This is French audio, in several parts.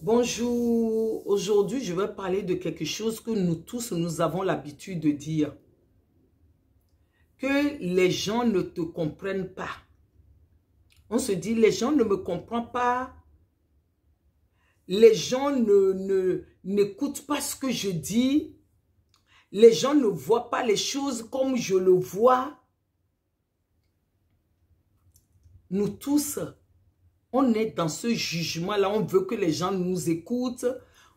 Bonjour, aujourd'hui je vais parler de quelque chose que nous tous nous avons l'habitude de dire. Que les gens ne te comprennent pas. On se dit les gens ne me comprennent pas. Les gens n'écoutent pas ce que je dis. Les gens ne voient pas les choses comme je le vois. Nous tous, on est dans ce jugement-là. On veut que les gens nous écoutent.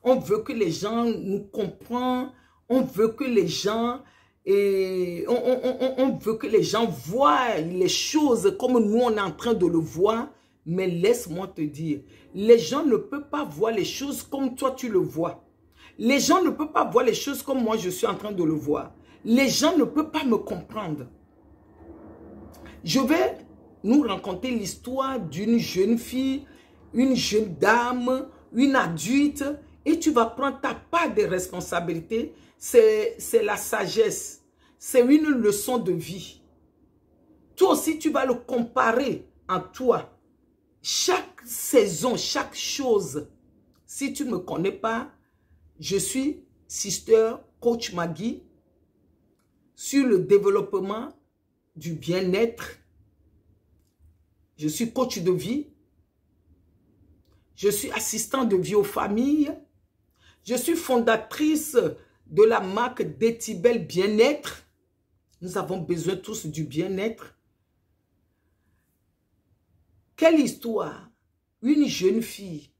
On veut que les gens nous comprennent. On veut que les gens... on veut que les gens voient les choses comme nous, on est en train de le voir. Mais laisse-moi te dire, les gens ne peuvent pas voir les choses comme toi tu le vois. Les gens ne peuvent pas voir les choses comme moi je suis en train de le voir. Les gens ne peuvent pas me comprendre. Je vais nous raconter l'histoire d'une jeune fille, une jeune dame, une adulte, et tu vas prendre ta part de responsabilité. C'est la sagesse. C'est une leçon de vie. Toi aussi, tu vas le comparer en toi. Chaque saison, chaque chose. Si tu ne me connais pas, je suis Sister Coach Maggie sur le développement du bien-être. Je suis coach de vie. Je suis assistant de vie aux familles. Je suis fondatrice de la marque Détibel Bien-être. Nous avons besoin tous du bien-être. Quelle histoire! Une jeune fille.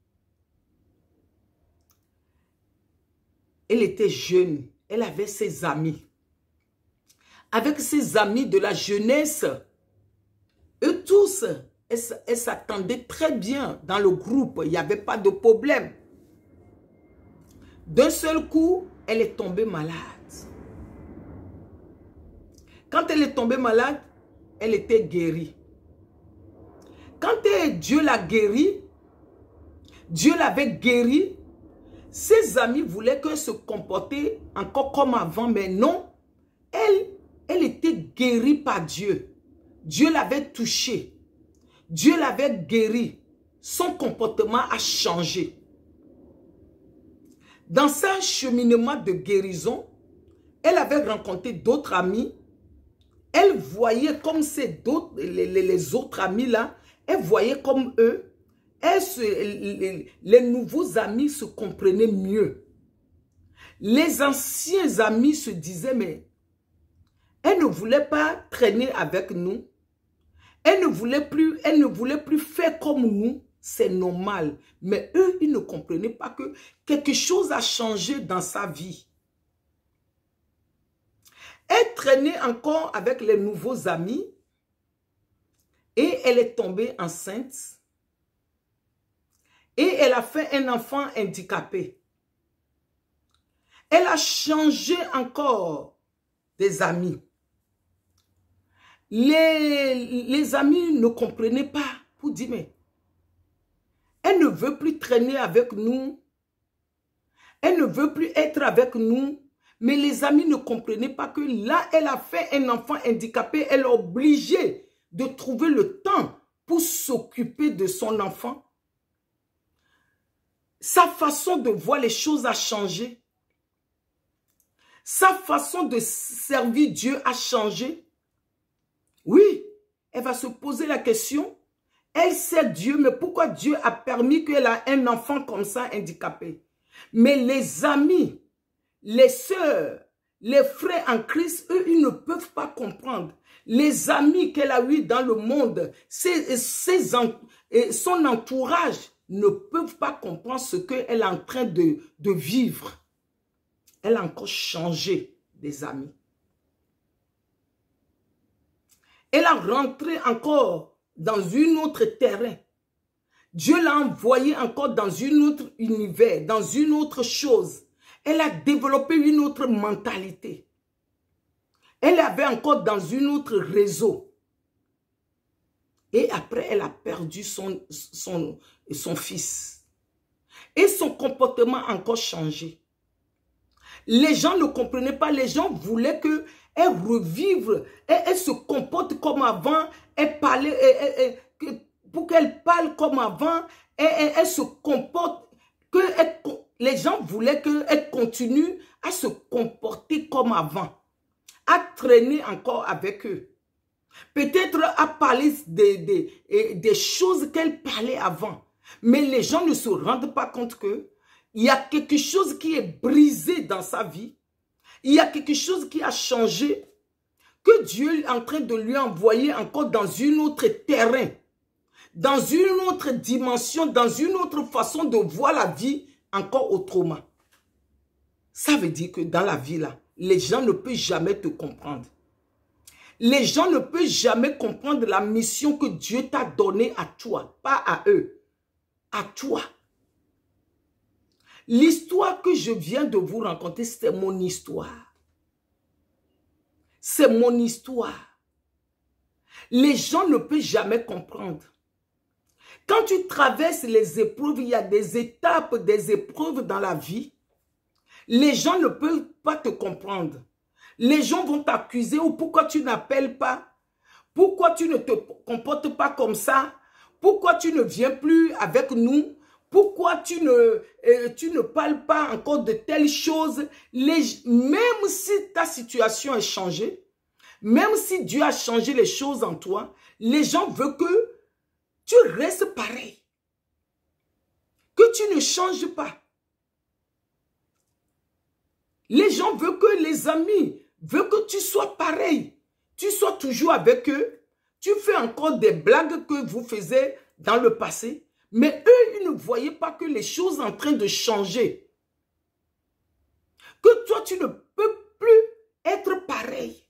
Elle était jeune. Elle avait ses amis. Avec ses amis de la jeunesse, eux tous, elle s'attendait très bien dans le groupe. Il n'y avait pas de problème. D'un seul coup, elle est tombée malade. Quand elle est tombée malade, elle était guérie. Quand Dieu l'a guérie, Dieu l'avait guérie, ses amis voulaient qu'elle se comportait encore comme avant, mais non, elle était guérie par Dieu. Dieu l'avait touchée. Dieu l'avait guérie. Son comportement a changé. Dans ce cheminement de guérison, elle avait rencontré d'autres amis. Elle voyait comme les autres amis là, elle voyait comme eux. Les nouveaux amis se comprenaient mieux. Les anciens amis se disaient, mais elle ne voulait pas traîner avec nous. Elle ne voulait plus faire comme nous. C'est normal. Mais eux, ils ne comprenaient pas que quelque chose a changé dans sa vie. Elle traînait encore avec les nouveaux amis et elle est tombée enceinte et elle a fait un enfant handicapé. Elle a changé encore des amis. Les amis ne comprenaient pas pour dire, mais elle ne veut plus traîner avec nous. Elle ne veut plus être avec nous. Mais les amis ne comprenaient pas que là, elle a fait un enfant handicapé. Elle est obligée de trouver le temps pour s'occuper de son enfant. Sa façon de voir les choses a changé. Sa façon de servir Dieu a changé. Oui, elle va se poser la question. Elle sait Dieu, mais pourquoi Dieu a permis qu'elle ait un enfant comme ça handicapé? Mais les amis, les sœurs, les frères en Christ, eux, ils ne peuvent pas comprendre. Les amis qu'elle a eus dans le monde, son entourage ne peuvent pas comprendre ce qu'elle est en train de vivre. Elle a encore changé des amis. Elle a rentré encore dans un autre terrain. Dieu l'a envoyé encore dans un autre univers, dans une autre chose. Elle a développé une autre mentalité. Elle avait encore dans un autre réseau. Et après, elle a perdu son fils. Et son comportement a encore changé. Les gens ne comprenaient pas. Les gens voulaient qu'elle revive. Elle se comporte comme avant. Elle parlait, pour qu'elle parle comme avant. Elle se comporte les gens voulaient qu'elle continue à se comporter comme avant, à traîner encore avec eux. Peut-être à parler des choses qu'elle parlait avant. Mais les gens ne se rendent pas compte qu'il y a quelque chose qui est brisé dans sa vie. Il y a quelque chose qui a changé, que Dieu est en train de lui envoyer encore dans une autre terrain, dans une autre dimension, dans une autre façon de voir la vie encore autrement. Ça veut dire que dans la vie là, les gens ne peuvent jamais te comprendre. Les gens ne peuvent jamais comprendre la mission que Dieu t'a donnée à toi, pas à eux, à toi. L'histoire que je viens de vous raconter, c'est mon histoire. C'est mon histoire. Les gens ne peuvent jamais comprendre. Quand tu traverses les épreuves, il y a des étapes, des épreuves dans la vie. Les gens ne peuvent pas te comprendre. Les gens vont t'accuser ou pourquoi tu n'appelles pas, pourquoi tu ne te comportes pas comme ça, pourquoi tu ne viens plus avec nous, pourquoi tu ne parles pas encore de telles choses. Même si ta situation est changée, même si Dieu a changé les choses en toi, les gens veulent que tu restes pareil, que tu ne changes pas. Les gens veulent que les amis veulent que tu sois pareil. Tu sois toujours avec eux. Tu fais encore des blagues que vous faisiez dans le passé. Mais eux, ils ne voyaient pas que les choses sont en train de changer. Que toi, tu ne peux plus être pareil.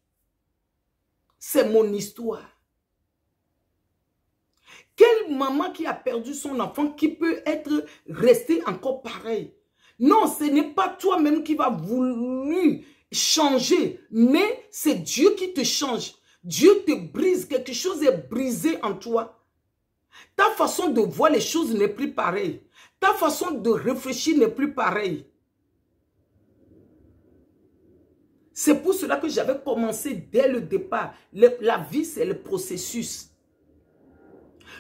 C'est mon histoire. Quelle maman qui a perdu son enfant qui peut être restée encore pareil? Non, ce n'est pas toi-même qui va vouloir changer, mais c'est Dieu qui te change. Dieu te brise, quelque chose est brisé en toi. Ta façon de voir les choses n'est plus pareille. Ta façon de réfléchir n'est plus pareille. C'est pour cela que j'avais commencé dès le départ. La vie, c'est le processus.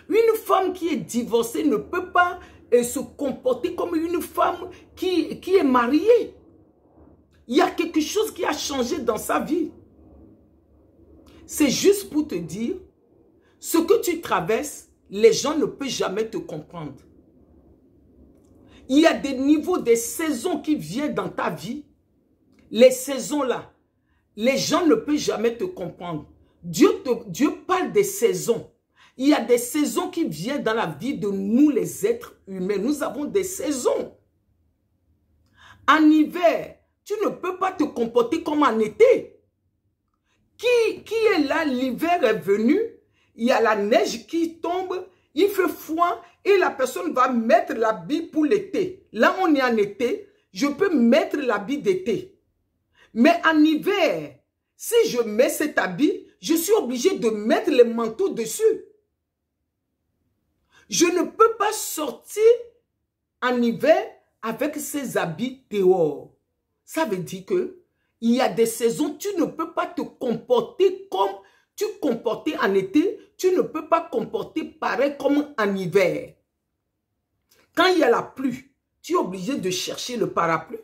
Une femme qui est divorcée ne peut pas se comporter comme une femme qui est mariée. Il y a quelque chose qui a changé dans sa vie. C'est juste pour te dire, ce que tu traverses, les gens ne peuvent jamais te comprendre. Il y a des niveaux, des saisons qui viennent dans ta vie. Les saisons là, les gens ne peuvent jamais te comprendre. Dieu parle des saisons. Il y a des saisons qui viennent dans la vie de nous les êtres humains. Nous avons des saisons. En hiver, tu ne peux pas te comporter comme en été. Qui est là? L'hiver est venu. Il y a la neige qui tombe. Il fait froid. Et la personne va mettre l'habit pour l'été. Là, on est en été. Je peux mettre l'habit d'été. Mais en hiver, si je mets cet habit, je suis obligé de mettre le manteau dessus. Je ne peux pas sortir en hiver avec ces habits dehors. Ça veut dire que il y a des saisons, tu ne peux pas te comporter comme tu comportais en été, tu ne peux pas comporter pareil comme en hiver. Quand il y a la pluie, tu es obligé de chercher le parapluie.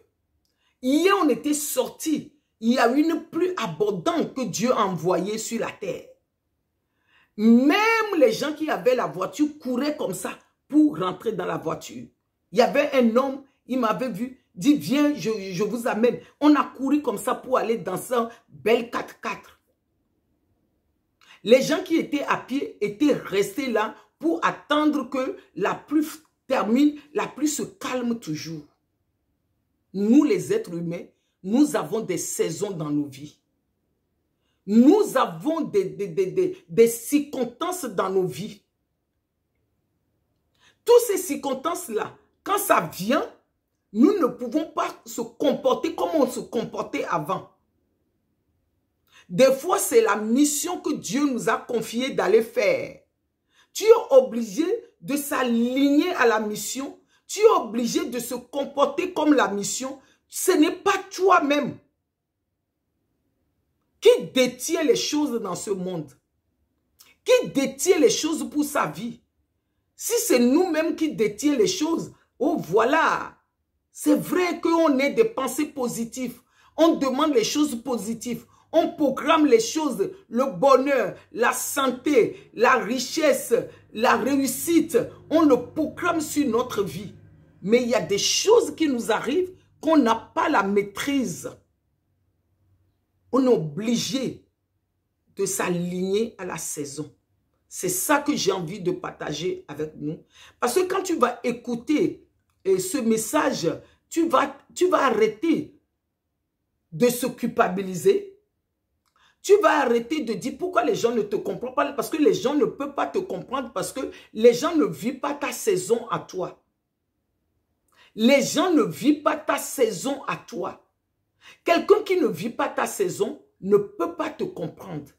Hier, on était sortis. Il y a une pluie abondante que Dieu a envoyée sur la terre. Même les gens qui avaient la voiture couraient comme ça pour rentrer dans la voiture. Il y avait un homme, il m'avait vu, dit viens, je vous amène. On a couru comme ça pour aller dans ce bel 4x4. Les gens qui étaient à pied étaient restés là pour attendre que la pluie termine, la pluie se calme toujours. Nous les êtres humains, nous avons des saisons dans nos vies. Nous avons des circonstances dans nos vies. Toutes ces circonstances-là, quand ça vient, nous ne pouvons pas se comporter comme on se comportait avant. Des fois, c'est la mission que Dieu nous a confiée d'aller faire. Tu es obligé de s'aligner à la mission. Tu es obligé de se comporter comme la mission. Ce n'est pas toi-même qui détient les choses dans ce monde, qui détient les choses pour sa vie. Si c'est nous-mêmes qui détient les choses, Oh, voilà. C'est vrai qu'on ait des pensées positives. On demande les choses positives. On programme les choses, le bonheur, la santé, la richesse, la réussite. On le programme sur notre vie. Mais il y a des choses qui nous arrivent qu'on n'a pas la maîtrise. On est obligé de s'aligner à la saison. C'est ça que j'ai envie de partager avec nous. Parce que quand tu vas écouter ce message, tu vas arrêter de se culpabiliser. Tu vas arrêter de dire pourquoi les gens ne te comprennent pas. Parce que les gens ne peuvent pas te comprendre. Parce que les gens ne vivent pas ta saison à toi. Les gens ne vivent pas ta saison à toi. Quelqu'un qui ne vit pas ta saison ne peut pas te comprendre.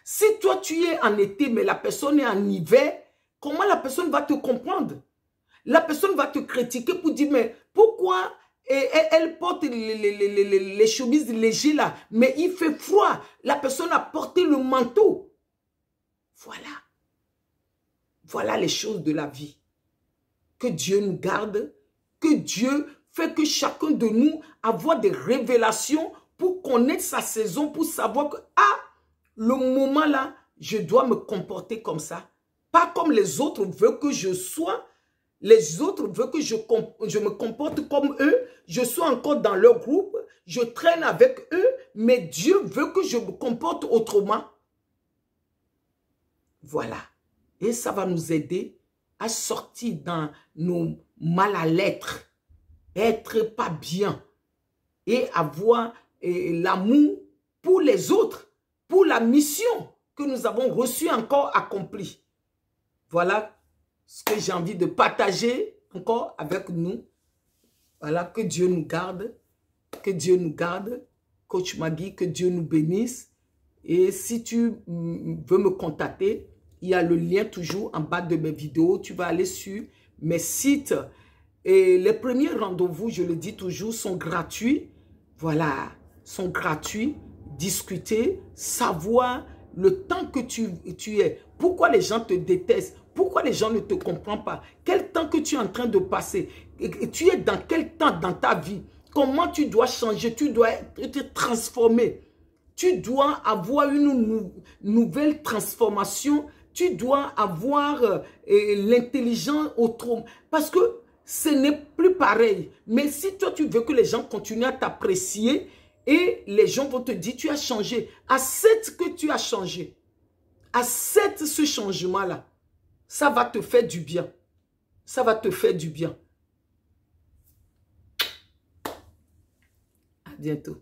Si toi tu es en été mais la personne est en hiver, comment la personne va te comprendre? La personne va te critiquer pour dire mais pourquoi elle porte les chemises légères là, mais il fait froid. La personne a porté le manteau. Voilà. Voilà les choses de la vie. Que Dieu nous garde, que Dieu fait que chacun de nous ait des révélations pour connaître sa saison, pour savoir que, le moment là, je dois me comporter comme ça. Pas comme les autres veulent que je sois. Les autres veulent que je me comporte comme eux. Je sois encore dans leur groupe. Je traîne avec eux. Mais Dieu veut que je me comporte autrement. Voilà. Et ça va nous aider à sortir dans nos mal à l'être. Être pas bien. Et avoir l'amour pour les autres. Pour la mission que nous avons reçue encore accomplie. Voilà ce que j'ai envie de partager encore avec nous. Voilà, que Dieu nous garde. Que Dieu nous garde. Coach Magui, que Dieu nous bénisse. Et si tu veux me contacter, il y a le lien toujours en bas de mes vidéos. Tu vas aller sur mes sites. Et les premiers rendez-vous, je le dis toujours, sont gratuits. Voilà, sont gratuits. Discuter, savoir le temps que tu es. Pourquoi les gens te détestent? Pourquoi les gens ne te comprennent pas? Quel temps que tu es en train de passer? Tu es dans quel temps dans ta vie? Comment tu dois changer? Tu dois te transformer. Tu dois avoir une nouvelle transformation. Tu dois avoir l'intelligence autrement. Parce que ce n'est plus pareil. Mais si toi, tu veux que les gens continuent à t'apprécier, et les gens vont te dire, tu as changé. Accepte que tu as changé. Accepte ce changement-là. Ça va te faire du bien. Ça va te faire du bien. À bientôt.